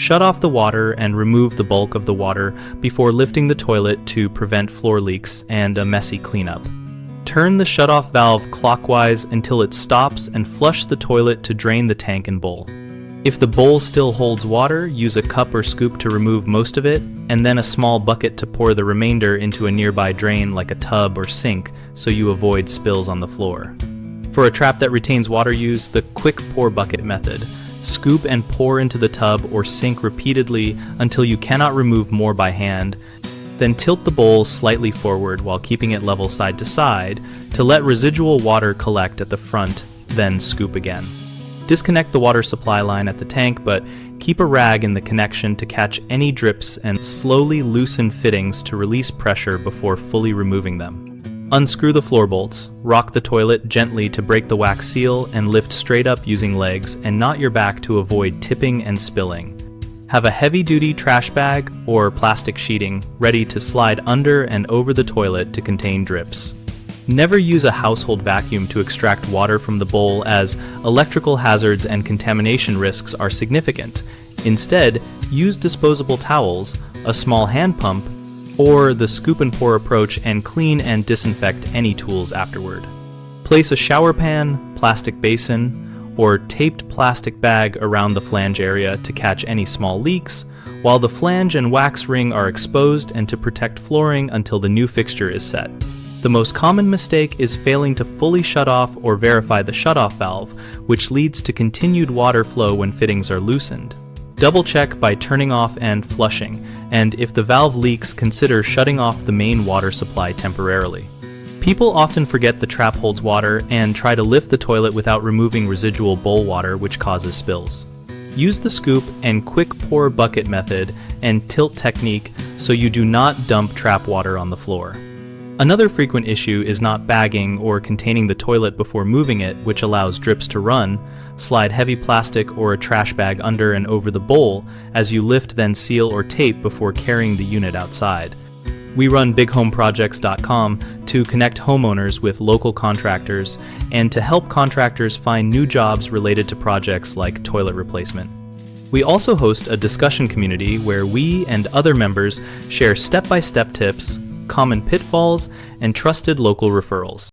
Shut off the water and remove the bulk of the water before lifting the toilet to prevent floor leaks and a messy cleanup. Turn the shutoff valve clockwise until it stops and flush the toilet to drain the tank and bowl. If the bowl still holds water, use a cup or scoop to remove most of it, and then a small bucket to pour the remainder into a nearby drain like a tub or sink so you avoid spills on the floor. For a trap that retains water, use the quick pour bucket method. Scoop and pour into the tub or sink repeatedly until you cannot remove more by hand. Then tilt the bowl slightly forward while keeping it level side to side to let residual water collect at the front, then scoop again. Disconnect the water supply line at the tank, but keep a rag in the connection to catch any drips and slowly loosen fittings to release pressure before fully removing them. Unscrew the floor bolts, rock the toilet gently to break the wax seal, and lift straight up using legs and not your back to avoid tipping and spilling. Have a heavy-duty trash bag or plastic sheeting ready to slide under and over the toilet to contain drips. Never use a household vacuum to extract water from the bowl, as electrical hazards and contamination risks are significant. Instead, use disposable towels, a small hand pump, or the scoop and pour approach and clean and disinfect any tools afterward. Place a shower pan, plastic basin, or taped plastic bag around the flange area to catch any small leaks, while the flange and wax ring are exposed, and to protect flooring until the new fixture is set. The most common mistake is failing to fully shut off or verify the shutoff valve, which leads to continued water flow when fittings are loosened. Double check by turning off and flushing, and if the valve leaks, consider shutting off the main water supply temporarily. People often forget the trap holds water and try to lift the toilet without removing residual bowl water, which causes spills. Use the scoop and quick pour bucket method and tilt technique so you do not dump trap water on the floor. Another frequent issue is not bagging or containing the toilet before moving it, which allows drips to run. Slide heavy plastic or a trash bag under and over the bowl as you lift, then seal or tape before carrying the unit outside. We run bighomeprojects.com to connect homeowners with local contractors and to help contractors find new jobs related to projects like toilet replacement. We also host a discussion community where we and other members share step-by-step tips, common pitfalls, and trusted local referrals.